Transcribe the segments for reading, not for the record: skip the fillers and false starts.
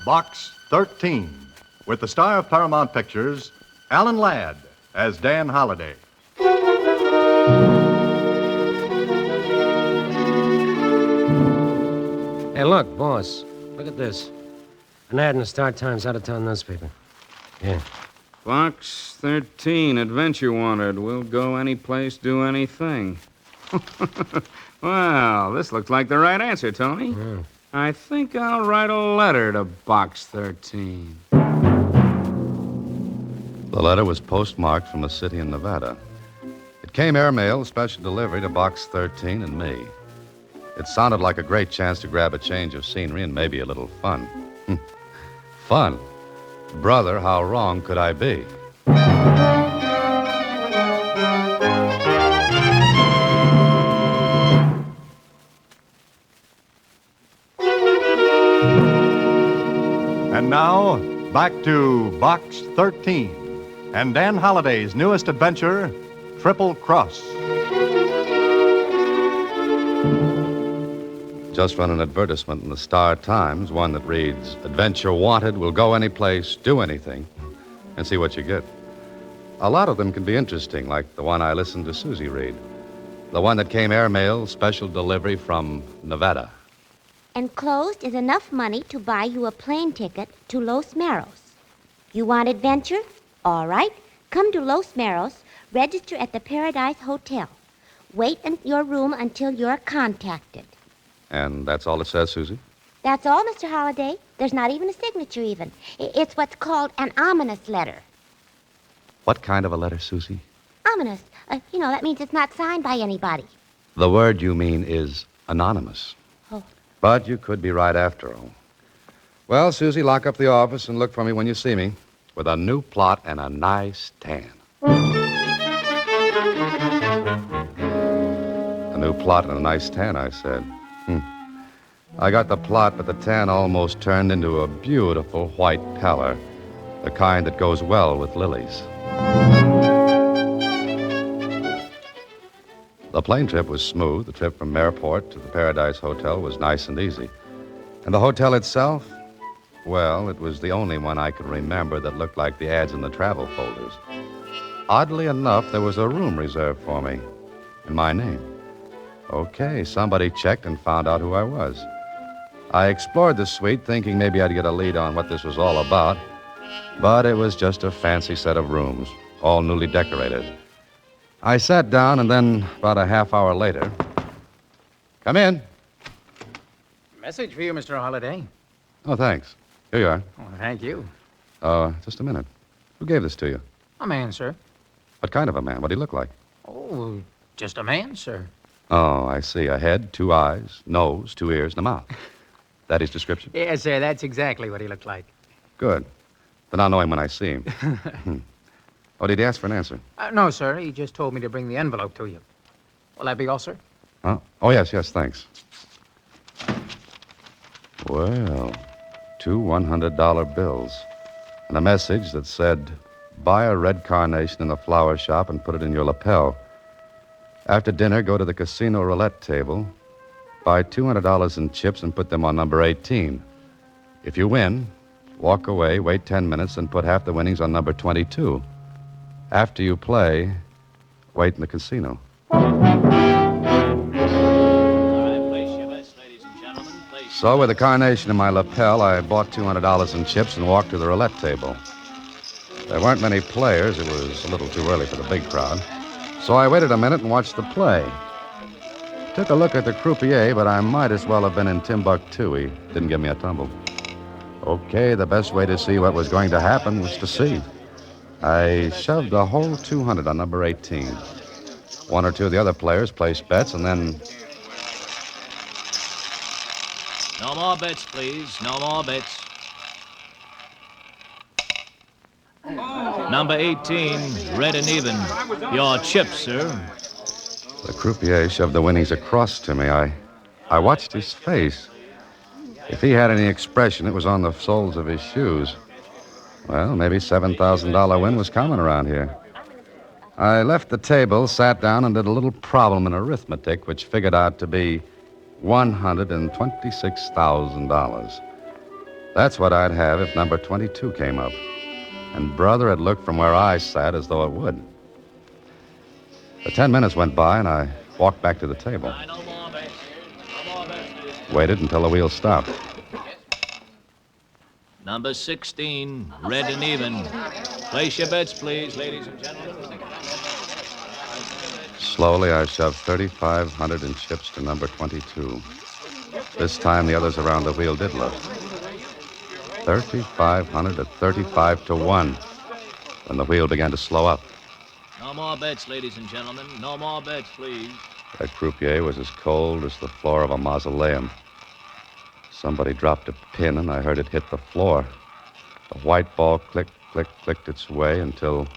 Box 13, with the star of Paramount Pictures, Alan Ladd, as Dan Holliday. Hey, look, boss. Look at this. An ad in the Star Times out-of-town newspaper. Yeah. Box 13, Adventure Wanted. We'll go any place, do anything. Well, this looks like the right answer, Tony. Mm. I think I'll write a letter to Box 13. The letter was postmarked from a city in Nevada. It came airmail, special delivery to Box 13 and me. It sounded like a great chance to grab a change of scenery and maybe a little fun. Fun? Brother, how wrong could I be? And now, back to Box 13 and Dan Holliday's newest adventure, Triple Cross. Just run an advertisement in the Star Times, one that reads, Adventure Wanted, will go any place, do anything, and see what you get. A lot of them can be interesting, like the one I listened to Suzy read. The one that came airmail, special delivery from Nevada. Enclosed is enough money to buy you a plane ticket to Los Meros. You want adventure? All right. Come to Los Meros, register at the Paradise Hotel. Wait in your room until you're contacted. And that's all it says, Suzy? That's all, Mr. Holliday. There's not even a signature even. It's what's called an ominous letter. What kind of a letter, Suzy? Ominous. That means it's not signed by anybody. The word you mean is anonymous. Oh. But you could be right after all. Well, Suzy, lock up the office and look for me when you see me with a new plot and a nice tan. A new plot and a nice tan, I said. I got the plot, but the tan almost turned into a beautiful white pallor, the kind that goes well with lilies. The plane trip was smooth. The trip from Airport to the Paradise Hotel was nice and easy. And the hotel itself, well, it was the only one I could remember that looked like the ads in the travel folders. Oddly enough, there was a room reserved for me in my name. Okay, somebody checked and found out who I was. I explored the suite, thinking maybe I'd get a lead on what this was all about, but it was just a fancy set of rooms, all newly decorated. I sat down, and then about a half hour later... Come in. Message for you, Mr. Holliday. Oh, thanks. Here you are. Oh, thank you. Just a minute. Who gave this to you? A man, sir. What kind of a man? What'd he look like? Oh, just a man, sir. Oh, I see. A head, 2 eyes, nose, 2 ears, and a mouth. That his description? Yes, sir, that's exactly what he looked like. Good. Then I'll know him when I see him. Oh, did he ask for an answer? No, sir. He just told me to bring the envelope to you. Will that be all, sir? Huh? Oh, yes, thanks. Well, 2 $100 bills. And a message that said, buy a red carnation in the flower shop and put it in your lapel. After dinner, go to the casino roulette table, buy $200 in chips and put them on number 18. If you win, walk away, wait 10 minutes, and put half the winnings on number 22. After you play, wait in the casino. So with the carnation in my lapel, I bought $200 in chips and walked to the roulette table. There weren't many players. It was a little too early for the big crowd. So I waited a minute and watched the play. Took a look at the croupier, but I might as well have been in Timbuktu. He didn't give me a tumble. Okay, the best way to see what was going to happen was to see. I shoved the whole 200 on number 18. One or two of the other players placed bets, and then... No more bets, please. No more bets. Number 18, red and even. Your chip, sir. The croupier shoved the winnings across to me. I watched his face. If he had any expression, it was on the soles of his shoes. Well, maybe $7,000 win was coming around here. I left the table, sat down, and did a little problem in arithmetic, which figured out to be $126,000. That's what I'd have if number 22 came up. And brother, it looked from where I sat as though it would. The 10 minutes went by, and I walked back to the table. Waited until the wheel stopped. Number 16, red and even. Place your bets, please, ladies and gentlemen. Slowly, I shoved 3,500 in chips to number 22. This time, the others around the wheel did look. 3,500 at 35 to 1. When the wheel began to slow up. No more bets, ladies and gentlemen. No more bets, please. That croupier was as cold as the floor of a mausoleum. Somebody dropped a pin, and I heard it hit the floor. The white ball clicked, clicked its way until...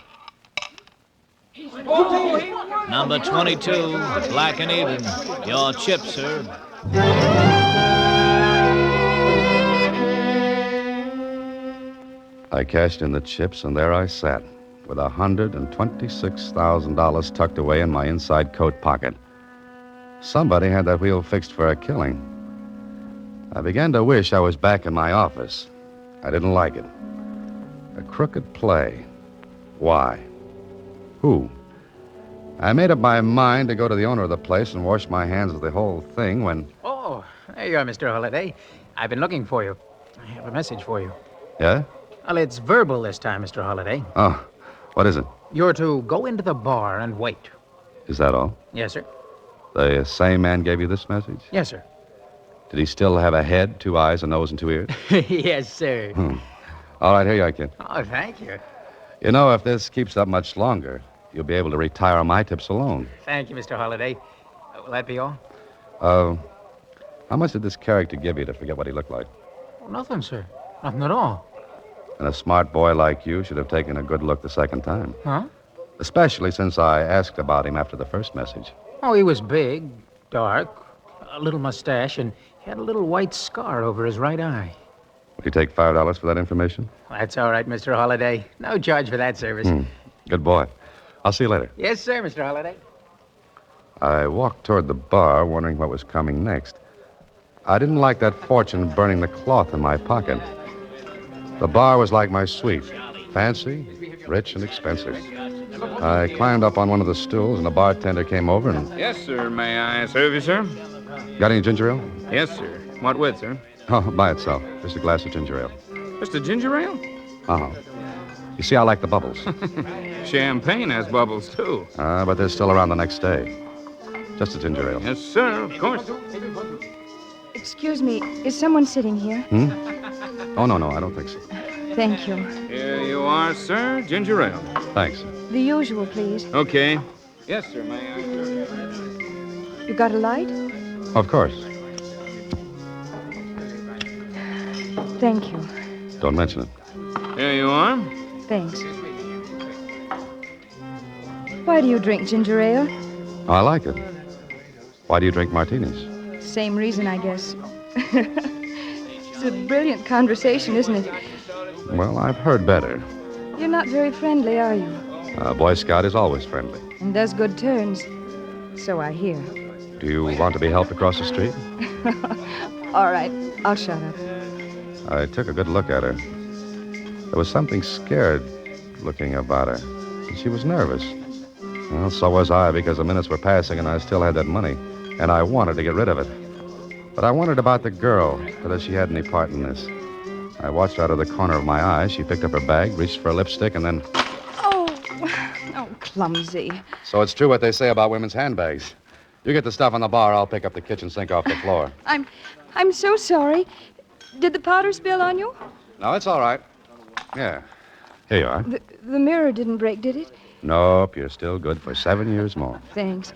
Number 22, black and even. Your chip, sir. I cashed in the chips, and there I sat, with $126,000 tucked away in my inside coat pocket. Somebody had that wheel fixed for a killing. I began to wish I was back in my office. I didn't like it. A crooked play. Why? Who? I made up my mind to go to the owner of the place and wash my hands of the whole thing when... Oh, there you are, Mr. Holliday. I've been looking for you. I have a message for you. Yeah? Well, it's verbal this time, Mr. Holliday. Oh, what is it? You're to go into the bar and wait. Is that all? Yes, sir. The same man gave you this message? Yes, sir. Did he still have a head, 2 eyes, a nose, and 2 ears? Yes, sir. All right, here you are, kid. Oh, thank you. You know, if this keeps up much longer, you'll be able to retire on my tips alone. Thank you, Mr. Holliday. Will that be all? How much did this character give you to forget what he looked like? Oh, nothing, sir. Nothing at all. And a smart boy like you should have taken a good look the second time. Huh? Especially since I asked about him after the first message. Oh, he was big, dark, a little mustache, and he had a little white scar over his right eye. Would you take $5 for that information? That's all right, Mr. Holliday. No charge for that service. Good boy. I'll see you later. Yes, sir, Mr. Holliday. I walked toward the bar, wondering what was coming next. I didn't like that fortune burning the cloth in my pocket. The bar was like my suite. Fancy, rich, and expensive. I climbed up on one of the stools, and the bartender came over and... Yes, sir. May I serve you, sir? Got any ginger ale? Yes, sir. What with, sir? Oh, by itself. Just a glass of ginger ale. Just a ginger ale? Uh-huh. You see, I like the bubbles. Champagne has bubbles, too. But they're still around the next day. Just a ginger ale. Yes, sir, of course. Excuse me, is someone sitting here? Oh, no, I don't think so. Thank you. Here you are, sir. Ginger ale. Thanks. The usual, please. Okay. Yes, sir, may I? You got a light? Of course. Thank you. Don't mention it. Here you are. Thanks. Why do you drink ginger ale? Oh, I like it. Why do you drink martinis? Same reason, I guess. It's a brilliant conversation, isn't it? Well, I've heard better. You're not very friendly, are you? A Boy Scout is always friendly. And does good turns. So I hear. Do you want to be helped across the street? All right, I'll shut up. I took a good look at her. There was something scared-looking about her. And she was nervous. Well, so was I, because the minutes were passing and I still had that money. And I wanted to get rid of it. But I wondered about the girl, whether she had any part in this. I watched her out of the corner of my eye. She picked up her bag, reached for a lipstick, and then... Oh, clumsy. So it's true what they say about women's handbags. You get the stuff on the bar, I'll pick up the kitchen sink off the floor. I'm so sorry. Did the powder spill on you? No, it's all right. Yeah. Here you are. The mirror didn't break, did it? Nope, you're still good for 7 years more. Thanks.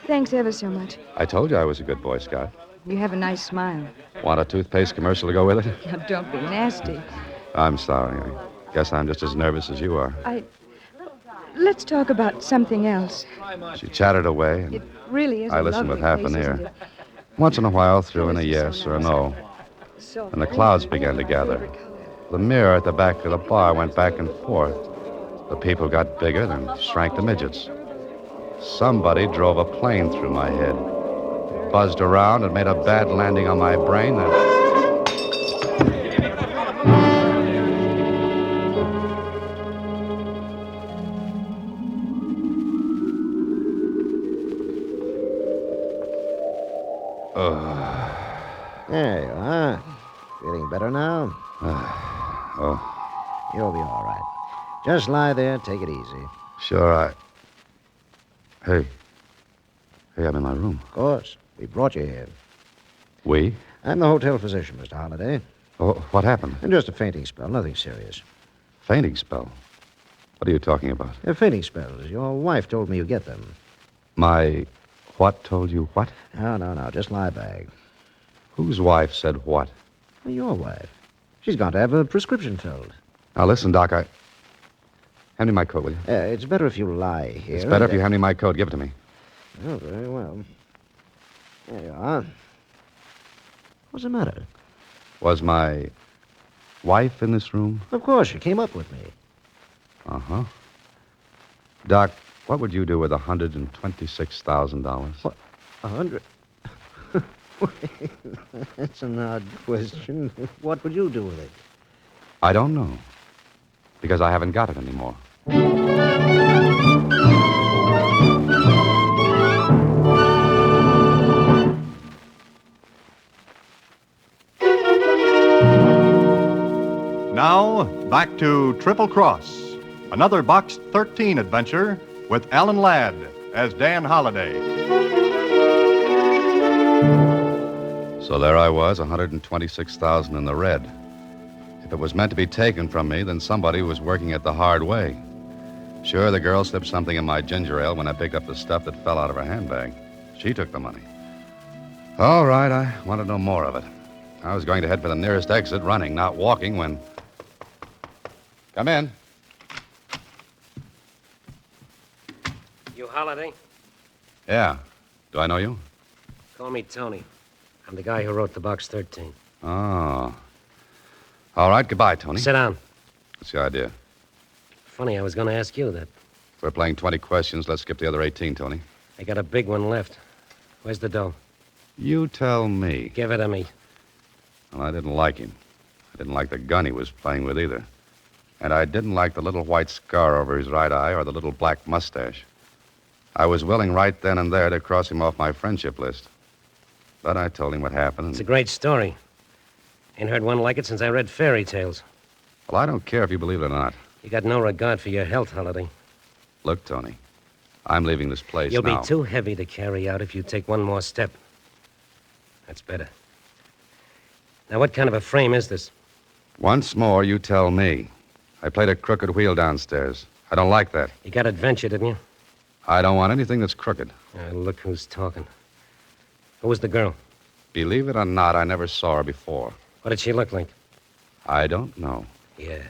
Thanks ever so much. I told you I was a good Boy Scout. You have a nice smile. Want a toothpaste commercial to go with it? Now, don't be nasty. I'm sorry. I guess I'm just as nervous as you are. Let's talk about something else. She chattered away, and It really is I a listened with lovely half an place, ear. isn't it? Once in a while, threw in a yes or a no. So And the clouds began to gather. The mirror at the back of the bar went back and forth. The people got bigger, then shrank to midgets. Somebody drove a plane through my head. It buzzed around and made a bad landing on my brain, then... There you are. Feeling better now? You'll be all right. Just lie there, take it easy. Sure, Hey, I'm in my room. Of course. We brought you here. We? I'm the hotel physician, Mr. Holliday. Oh, what happened? And just a fainting spell, nothing serious. Fainting spell? What are you talking about? Fainting spells. Your wife told me you get them. My what told you what? No. Just lie back. Whose wife said what? Well, your wife. She's got to have a prescription filled. Now, listen, Doc, hand me my coat, will you? It's better if you lie here. It's better if you hand me my coat. Give it to me. Oh, very well. There you are. What's the matter? Was my wife in this room? Of course, she came up with me. Uh-huh. Doc, what would you do with $126,000? What? 100? That's an odd question. What would you do with it? I don't know. Because I haven't got it anymore. Now, back to Triple Cross, another Box 13 adventure with Alan Ladd as Dan Holliday. So there I was, $126,000 in the red. If it was meant to be taken from me, then somebody was working it the hard way. Sure, the girl slipped something in my ginger ale when I picked up the stuff that fell out of her handbag. She took the money. All right, I wanted no more of it. I was going to head for the nearest exit, running, not walking, when... Come in. You Holliday? Yeah. Do I know you? Call me Tony. I'm the guy who wrote the Box 13. Oh. All right, goodbye, Tony. Sit down. What's the idea? Funny, I was going to ask you that. If we're playing 20 questions, let's skip the other 18, Tony. I got a big one left. Where's the dough? You tell me. Give it to me. Well, I didn't like him. I didn't like the gun he was playing with either. And I didn't like the little white scar over his right eye or the little black mustache. I was willing right then and there to cross him off my friendship list. But I told him what happened. It's a great story. Ain't heard one like it since I read fairy tales. Well, I don't care if you believe it or not. You got no regard for your health, Holliday. Look, Tony, I'm leaving this place You'll now. be too heavy to carry out if you take one more step. That's better. Now, what kind of a frame is this? Once more, you tell me. I played a crooked wheel downstairs. I don't like that. You got adventure, didn't you? I don't want anything that's crooked. Look who's talking. Who was the girl? Believe it or not, I never saw her before. What did she look like? I don't know. Yeah.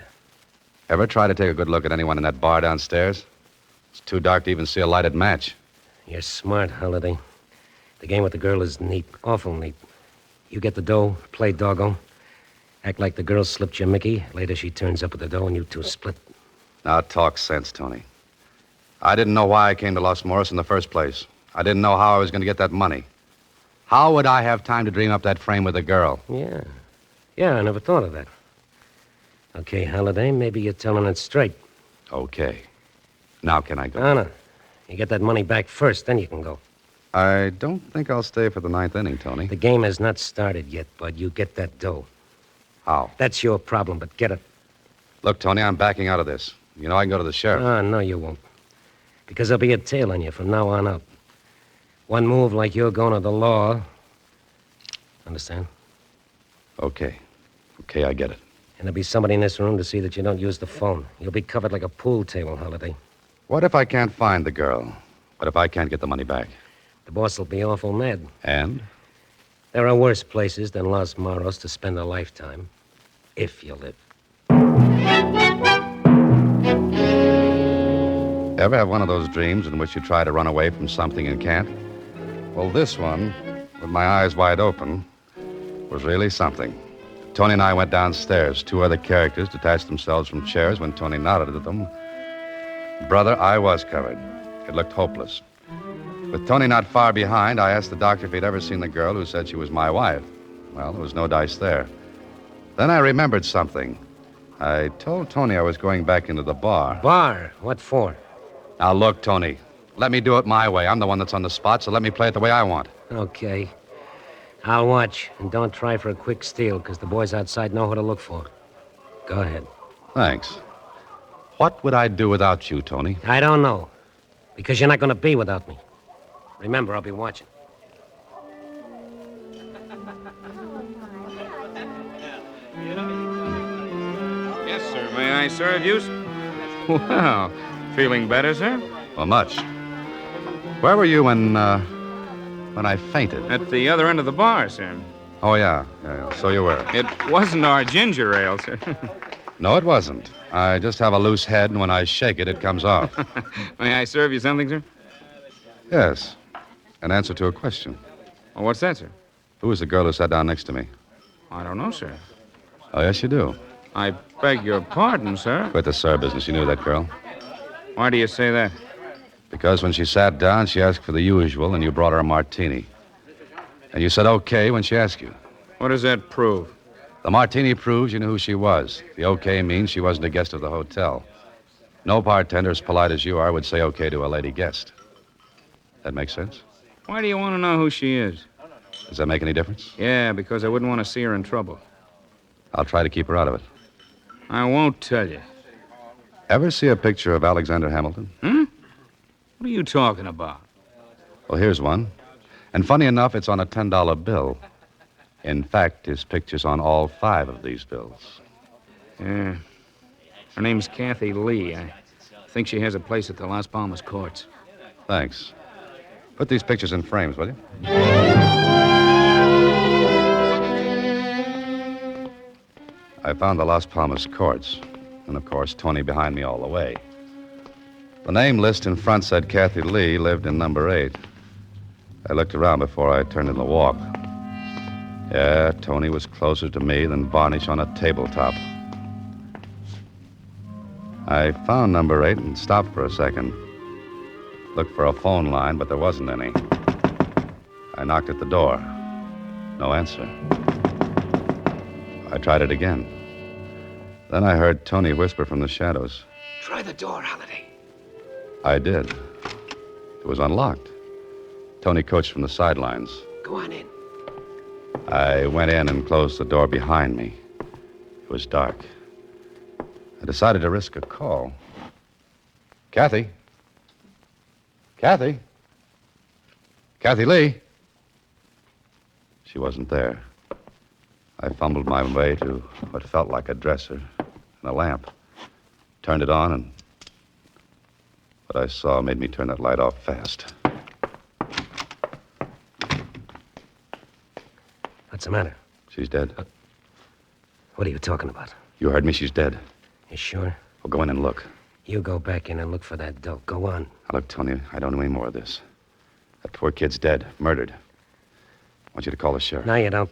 Ever try to take a good look at anyone in that bar downstairs? It's too dark to even see a lighted match. You're smart, Holliday. The game with the girl is neat, awful neat. You get the dough, play doggo. Act like the girl slipped you Mickey. Later she turns up with the dough and you two split. Now talk sense, Tony. I didn't know why I came to Los Morris in the first place. I didn't know how I was going to get that money. How would I have time to dream up that frame with the girl? Yeah. Yeah, I never thought of that. Okay, Holliday, maybe you're telling it straight. Okay. Now can I go? No. You get that money back first, then you can go. I don't think I'll stay for the ninth inning, Tony. The game has not started yet, Bud. You get that dough. How? That's your problem, but get it. Look, Tony, I'm backing out of this. You know, I can go to the sheriff. No, you won't. Because there'll be a tail on you from now on up. One move like you're going to the law. Understand? Okay, I get it. And there'll be somebody in this room to see that you don't use the phone. You'll be covered like a pool table, Holliday. What if I can't find the girl? What if I can't get the money back? The boss will be awful mad. And? There are worse places than Los Morros to spend a lifetime. If you live. Ever have one of those dreams in which you try to run away from something and can't? Well, this one, with my eyes wide open, was really something. Tony and I went downstairs. Two other characters detached themselves from chairs when Tony nodded at them. Brother, I was covered. It looked hopeless. With Tony not far behind, I asked the doctor if he'd ever seen the girl who said she was my wife. Well, there was no dice there. Then I remembered something. I told Tony I was going back into the bar. Bar? What for? Now, look, Tony, let me do it my way. I'm the one that's on the spot, so let me play it the way I want. Okay. I'll watch, and don't try for a quick steal, because the boys outside know who to look for. Go ahead. Thanks. What would I do without you, Tony? I don't know, because you're not going to be without me. Remember, I'll be watching. Yes, sir. May I serve you? Well, feeling better, sir? Well, much. Where were you when I fainted? At the other end of the bar, sir. Oh, yeah. So you were. It wasn't our ginger ale, sir. No, it wasn't. I just have a loose head, and when I shake it, it comes off. May I serve you something, sir? Yes. An answer to a question. Well, what's that, sir? Who was the girl who sat down next to me? I don't know, sir. Oh, yes, you do. I beg your pardon, sir. Quit the sir business. You knew that girl. Why do you say that? Because when she sat down, she asked for the usual, and you brought her a martini. And you said okay when she asked you. What does that prove? The martini proves you knew who she was. The okay means she wasn't a guest of the hotel. No bartender as polite as you are would say okay to a lady guest. That makes sense? Why do you want to know who she is? Does that make any difference? Yeah, because I wouldn't want to see her in trouble. I'll try to keep her out of it. I won't tell you. Ever see a picture of Alexander Hamilton? What are you talking about? Well, here's one. And funny enough, it's on a $10 bill. In fact, his picture's on all 5 of these bills. Yeah. Her name's Kathy Lee. I think she has a place at the Las Palmas courts. Thanks. Put these pictures in frames, will you? I found the Las Palmas courts. And, of course, Tony behind me all the way. The name list in front said Kathy Lee lived in number 8. I looked around before I turned in the walk. Yeah, Tony was closer to me than varnish on a tabletop. I found number 8 and stopped for a second. Looked for a phone line, but there wasn't any. I knocked at the door. No answer. I tried it again. Then I heard Tony whisper from the shadows. Try the door, Holiday. I did. It was unlocked. Tony coached from the sidelines. Go on in. I went in and closed the door behind me. It was dark. I decided to risk a call. Kathy? Kathy? Kathy Lee? She wasn't there. I fumbled my way to what felt like a dresser and a lamp. Turned it on, and what I saw made me turn that light off fast. What's the matter? She's dead. What are you talking about? You heard me. She's dead. You sure? Well, go in and look. You go back in and look for that dope. Go on. Now, look, Tony, I don't know any more of this. That poor kid's dead, murdered. I want you to call the sheriff. No, you don't.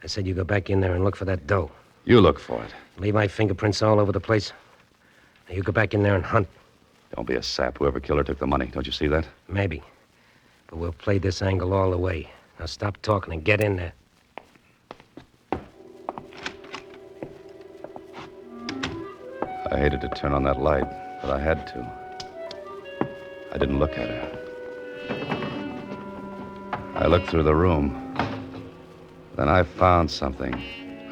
I said you go back in there and look for that dough. You look for it. Leave my fingerprints all over the place. Now you go back in there and hunt. Don't be a sap. Whoever killed her took the money. Don't you see that? Maybe. But we'll play this angle all the way. Now stop talking and get in there. I hated to turn on that light, but I had to. I didn't look at her. I looked through the room. Then I found something.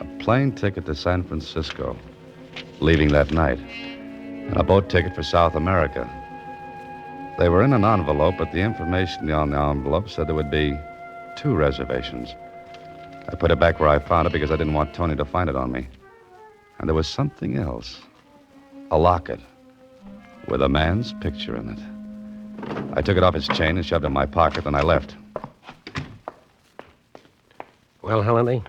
A plane ticket to San Francisco, leaving that night. And a boat ticket for South America. They were in an envelope, but the information on the envelope said there would be 2 reservations. I put it back where I found it because I didn't want Tony to find it on me. And there was something else. A locket with a man's picture in it. I took it off his chain and shoved it in my pocket, and I left. Well, Holiday?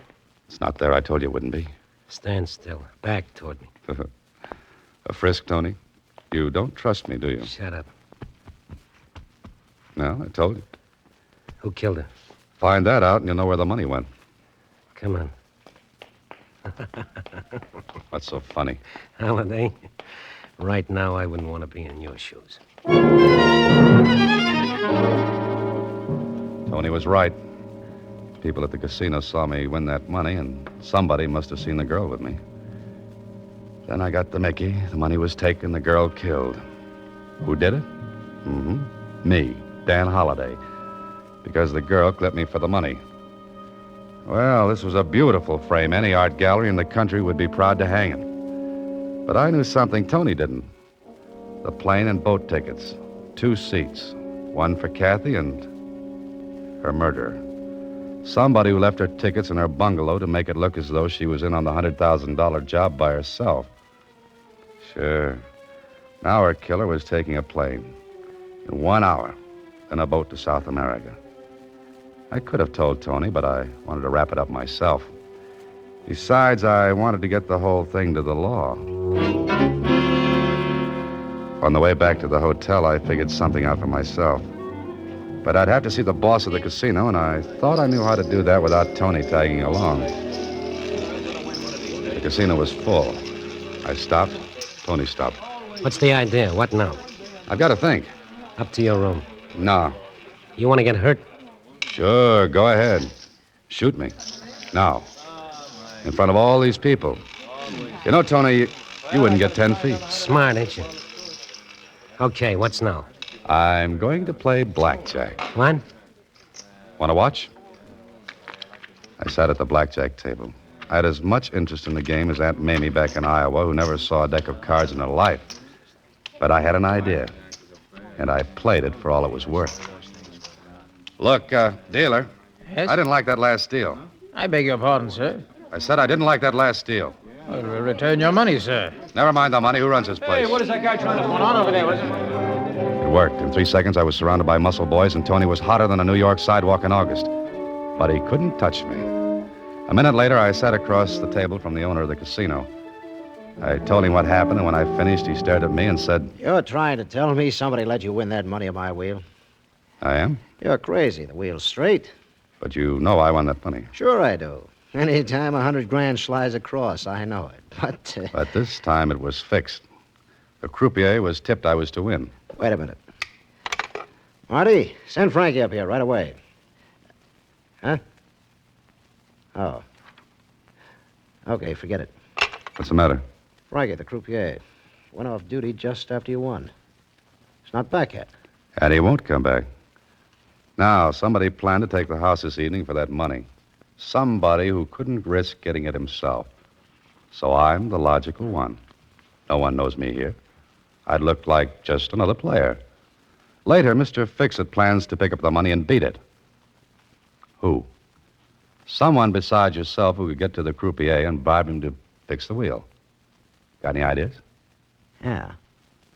It's not there. I told you it wouldn't be. Stand still. Back toward me. A frisk, Tony? You don't trust me, do you? Shut up. No, I told you. Who killed her? Find that out, and you'll know where the money went. Come on. What's so funny? Holiday, right now I wouldn't want to be in your shoes. Tony was right. People at the casino saw me win that money, and somebody must have seen the girl with me. Then I got the Mickey. The money was taken, the girl killed. Who did it? Me, Dan Holiday. Because the girl clipped me for the money. Well, this was a beautiful frame. Any art gallery in the country would be proud to hang it. But I knew something Tony didn't. The plane and boat tickets. 2 seats. One for Kathy and her murderer. Somebody who left her tickets in her bungalow to make it look as though she was in on the $100,000 job by herself. Sure. Now her killer was taking a plane. In 1 hour. In a boat to South America. I could have told Tony, but I wanted to wrap it up myself. Besides, I wanted to get the whole thing to the law. On the way back to the hotel, I figured something out for myself. But I'd have to see the boss of the casino, and I thought I knew how to do that without Tony tagging along. The casino was full. I stopped. Tony stopped. What's the idea? What now? I've got to think. Up to your room. No. You want to get hurt? Sure, go ahead. Shoot me. Now. In front of all these people. You know, Tony, you wouldn't get 10 feet. Smart, ain't you? Okay, what's now? I'm going to play blackjack. What? Want to watch? I sat at the blackjack table. I had as much interest in the game as Aunt Mamie back in Iowa, who never saw a deck of cards in her life. But I had an idea, and I played it for all it was worth. Look, dealer, Yes? I didn't like that last deal. I beg your pardon, sir. I said I didn't like that last deal. Well, return your money, sir. Never mind the money. Who runs this place? is that guy trying to put on over there, was it? It worked. In 3 seconds, I was surrounded by muscle boys, and Tony was hotter than a New York sidewalk in August. But he couldn't touch me. A minute later, I sat across the table from the owner of the casino. I told him what happened, and when I finished, he stared at me and said, You're trying to tell me somebody let you win that money on my wheel? I am? You're crazy. The wheel's straight. But you know I won that money. Sure I do. Anytime $100,000 slides across, I know it. But, But this time it was fixed. The croupier was tipped I was to win. wait a minute. Marty, send Frankie up here right away. Huh? Oh. Okay, forget it. What's the matter? Frankie, the croupier, went off duty just after you won. He's not back yet. And he won't come back. Now, somebody planned to take the house this evening for that money. Somebody who couldn't risk getting it himself. So I'm the logical one. No one knows me here. I'd look like just another player. Later, Mr. Fix-It plans to pick up the money and beat it. Who? Someone besides yourself who could get to the croupier and bribe him to fix the wheel. Got any ideas? Yeah.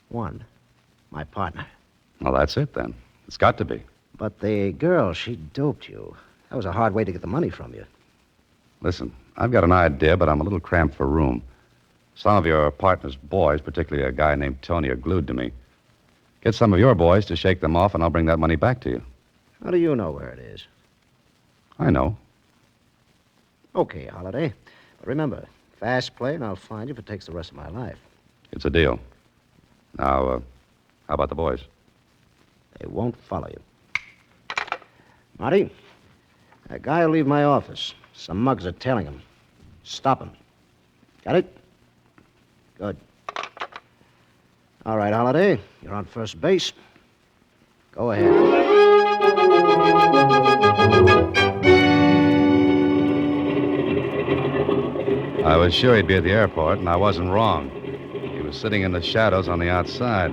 One. My partner. Well, that's it, then. It's got to be. But the girl, she doped you. That was a hard way to get the money from you. Listen, I've got an idea, but I'm a little cramped for room. Some of your partner's boys, particularly a guy named Tony, are glued to me. Get some of your boys to shake them off, and I'll bring that money back to you. How do you know where it is? I know. Okay, Holiday. But remember, fast play, and I'll find you if it takes the rest of my life. It's a deal. Now, how about the boys? They won't follow you. Marty, that guy will leave my office. Some mugs are tailing him. Stop him. Got it? Good. All right, Holiday, you're on first base. Go ahead. I was sure he'd be at the airport, and I wasn't wrong. He was sitting in the shadows on the outside.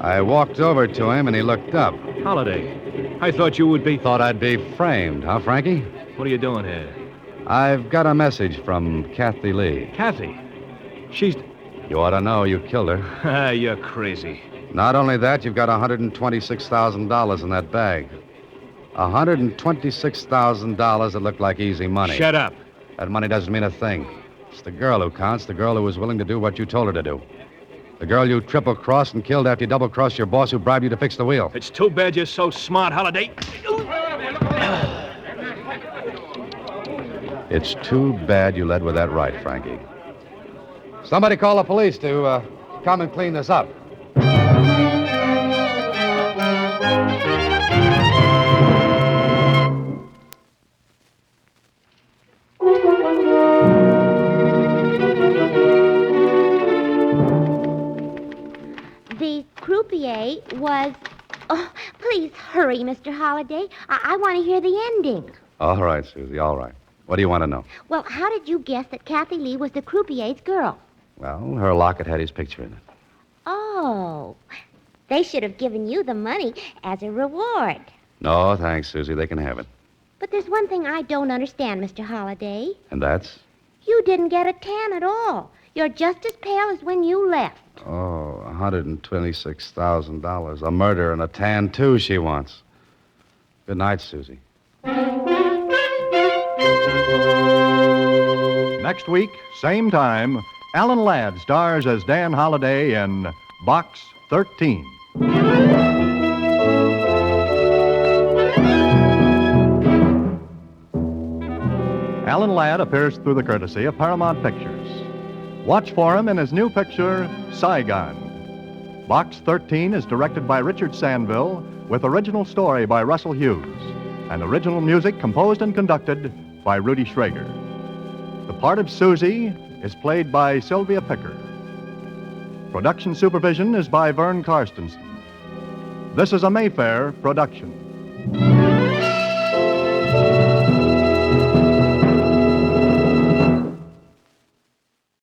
I walked over to him, and he looked up. Holiday, I thought you would be... Thought I'd be framed, huh, Frankie? What are you doing here? I've got a message from Kathy Lee. Kathy. She's... You ought to know you killed her. Ah, you're crazy. Not only that, you've got $126,000 in that bag. $126,000 that looked like easy money. Shut up. That money doesn't mean a thing. It's the girl who counts, the girl who was willing to do what you told her to do. The girl you triple-crossed and killed after you double-crossed your boss who bribed you to fix the wheel. It's too bad you're so smart, Holiday. It's too bad you led with that right, Frankie. Somebody call the police to come and clean this up. The croupier was... Oh, please hurry, Mr. Holliday. I want to hear the ending. All right, Suzy, all right. What do you want to know? Well, how did you guess that Kathy Lee was the croupier's girl? Well, her locket had his picture in it. Oh, they should have given you the money as a reward. No, thanks, Suzy. They can have it. But there's one thing I don't understand, Mr. Holliday. And that's? You didn't get a tan at all. You're just as pale as when you left. Oh, $126,000. A murder and a tan, too, she wants. Good night, Suzy. Next week, same time, Alan Ladd stars as Dan Holliday in Box 13. Alan Ladd appears through the courtesy of Paramount Pictures. Watch for him in his new picture, Saigon. Box 13 is directed by Richard Sanville with original story by Russell Hughes and original music composed and conducted by Rudy Schrager. The part of Suzy is played by Sylvia Picker. Production supervision is by Vern Carstensen. This is a Mayfair production.